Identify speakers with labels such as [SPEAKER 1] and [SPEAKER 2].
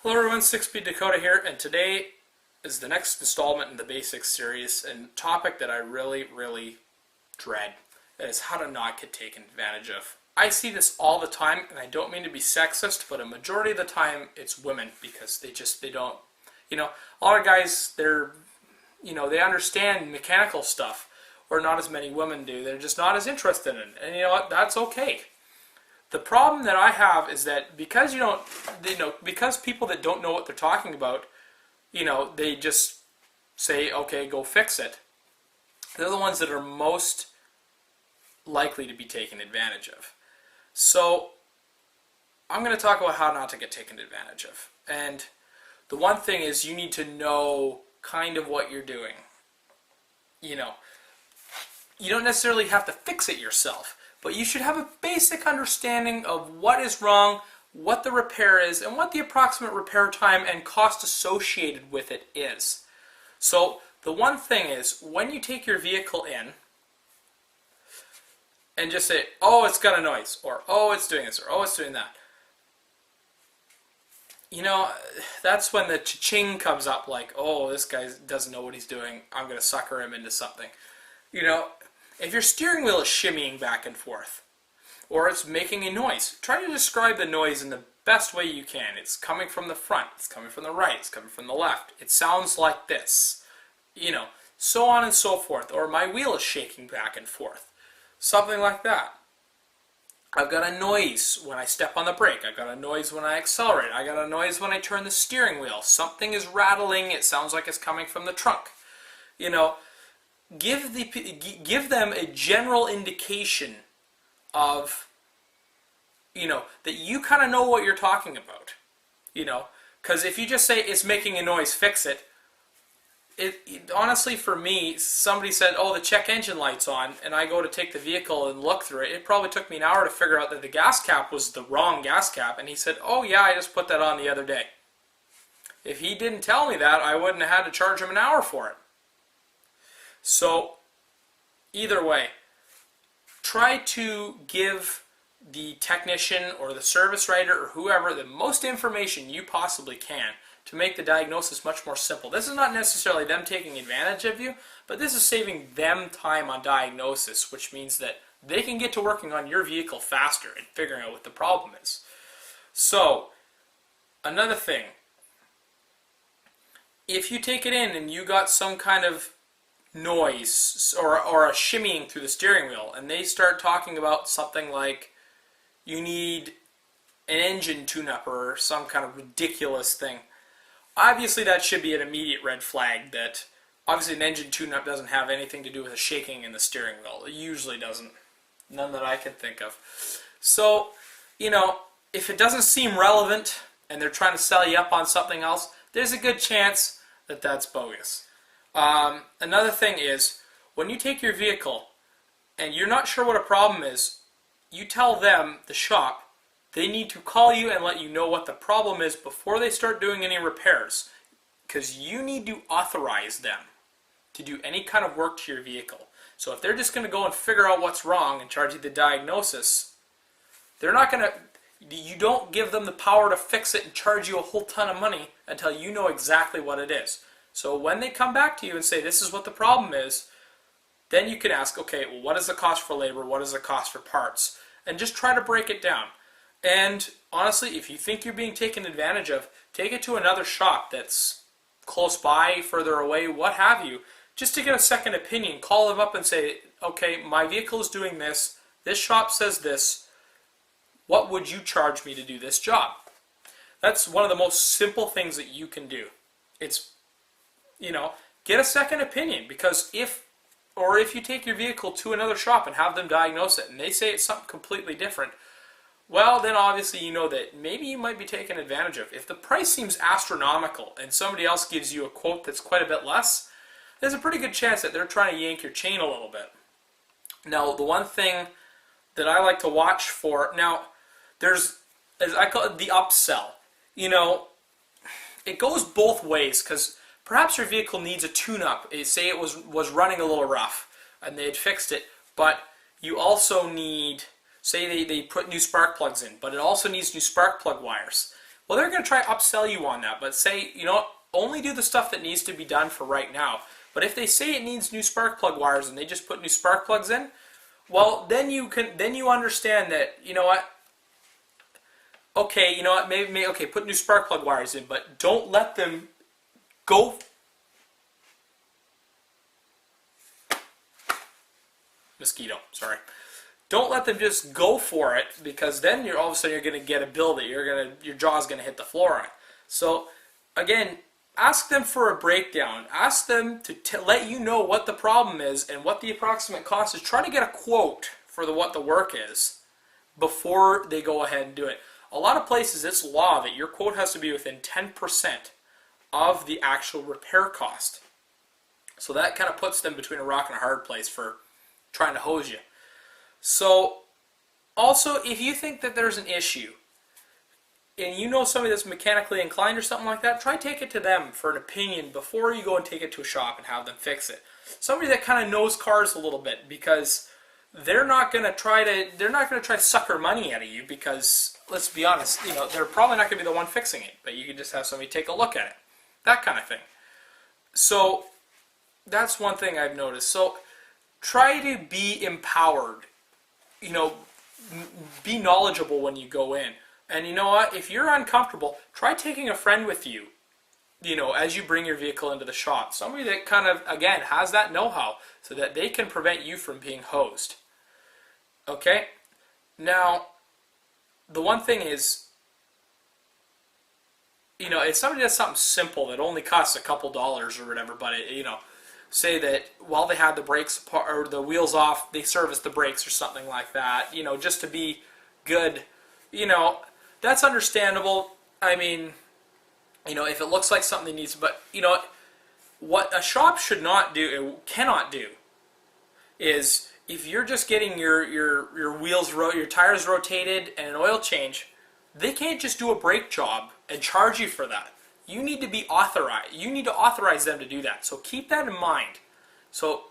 [SPEAKER 1] Hello everyone, 6-Speed Dakota here, and today is the next installment in the Basics series, and topic that I really dread is how to not get taken advantage of. I see this all the time, and I don't mean to be sexist, but a majority of the time it's women, because they don't, a lot of guys, they understand mechanical stuff, or not as many women do. They're just not as interested in it, and you know what, that's okay. The problem that I have is that because because people that don't know what they're talking about, they just say, okay, go fix it. They're the ones that are most likely to be taken advantage of. So I'm going to talk about how not to get taken advantage of. And the one thing is you need to know kind of what you're doing. You don't necessarily have to fix it yourself, but you should have a basic understanding of what is wrong, what the repair is, and what the approximate repair time and cost associated with it is. So the one thing is, when you take your vehicle in and just say, oh, it's got a noise, or oh, it's doing this, or oh, it's doing that, that's when the cha-ching comes up, like, oh, this guy doesn't know what he's doing, I'm going to sucker him into something. If your steering wheel is shimmying back and forth, or it's making a noise, try to describe the noise in the best way you can. It's coming from the front, it's coming from the right, it's coming from the left. It sounds like this, so on and so forth. Or my wheel is shaking back and forth, something like that. I've got a noise when I step on the brake. I've got a noise when I accelerate. I got a noise when I turn the steering wheel. Something is rattling. It sounds like it's coming from the trunk. Give them a general indication of, that you kind of know what you're talking about. Because if you just say it's making a noise, fix it. Honestly, for me, somebody said, oh, the check engine light's on, and I go to take the vehicle and look through it. It probably took me an hour to figure out that the gas cap was the wrong gas cap, and he said, oh yeah, I just put that on the other day. If he didn't tell me that, I wouldn't have had to charge him an hour for it. So, either way, try to give the technician or the service writer or whoever the most information you possibly can to make the diagnosis much more simple. This is not necessarily them taking advantage of you, but this is saving them time on diagnosis, which means that they can get to working on your vehicle faster and figuring out what the problem is. So, another thing, if you take it in and you got some kind of noise or a shimmying through the steering wheel, and they start talking about something like you need an engine tune-up or some kind of ridiculous thing, obviously that should be an immediate red flag. That obviously an engine tune-up doesn't have anything to do with a shaking in the steering wheel. It usually doesn't. None that I can think of. So, if it doesn't seem relevant and they're trying to sell you up on something else, there's a good chance that that's bogus. Another thing is, when you take your vehicle and you're not sure what a problem is, you tell them, the shop, they need to call you and let you know what the problem is before they start doing any repairs, because you need to authorize them to do any kind of work to your vehicle. So if they're just going to go and figure out what's wrong and charge you the diagnosis, they're not going to. You don't give them the power to fix it and charge you a whole ton of money until you know exactly what it is. So when they come back to you and say, this is what the problem is, then you can ask, okay, well, what is the cost for labor? What is the cost for parts? And just try to break it down. And honestly, if you think you're being taken advantage of, take it to another shop that's close by, further away, what have you, just to get a second opinion. Call them up and say, okay, my vehicle is doing this. This shop says this. What would you charge me to do this job? That's one of the most simple things that you can do. It's get a second opinion, because if you take your vehicle to another shop and have them diagnose it and they say it's something completely different, well, then obviously you know that maybe you might be taken advantage of. If the price seems astronomical and somebody else gives you a quote that's quite a bit less, there's a pretty good chance that they're trying to yank your chain a little bit. Now, the one thing that I like to watch for, now, there's, as I call it, the upsell. It goes both ways, because perhaps your vehicle needs a tune-up. Say it was running a little rough and they had fixed it, but you also need, say they put new spark plugs in, but it also needs new spark plug wires. Well, they're going to try to upsell you on that, but say, you know, only do the stuff that needs to be done for right now. But if they say it needs new spark plug wires and they just put new spark plugs in, well, then you understand that, you know what, okay, you know what, maybe okay, put new spark plug wires in, but don't let them go. Mosquito, sorry. Don't let them just go for it, because then all of a sudden you're going to get a bill that your jaw's going to hit the floor on. So again, ask them for a breakdown. Ask them to let you know what the problem is and what the approximate cost is. Try to get a quote for what the work is before they go ahead and do it. A lot of places it's law that your quote has to be within 10% of the actual repair cost. So that kind of puts them between a rock and a hard place for trying to hose you. So also, if you think that there's an issue and you know somebody that's mechanically inclined or something like that, try take it to them for an opinion before you go and take it to a shop and have them fix it. Somebody that kind of knows cars a little bit, because they're not going to try to sucker money out of you, because let's be honest, you know, they're probably not going to be the one fixing it, but you can just have somebody take a look at it. That kind of thing. So that's one thing I've noticed. So try to be empowered. You know, be knowledgeable when you go in. And you know what? If you're uncomfortable, try taking a friend with you, you know, as you bring your vehicle into the shop. Somebody that kind of, again, has that know-how so that they can prevent you from being hosed. Okay? Now, the one thing is, you know, if somebody does something simple that only costs a couple dollars or whatever, but it, you know, say that while they had the brakes or the wheels off, they serviced the brakes or something like that, you know, just to be good, you know, that's understandable. I mean, you know, if it looks like something needs, but, you know, what a shop should not do, cannot do, is if you're just getting your wheels, your tires rotated and an oil change, they can't just do a brake job and charge you for that. You need to be authorized. You need to authorize them to do that. So keep that in mind. So,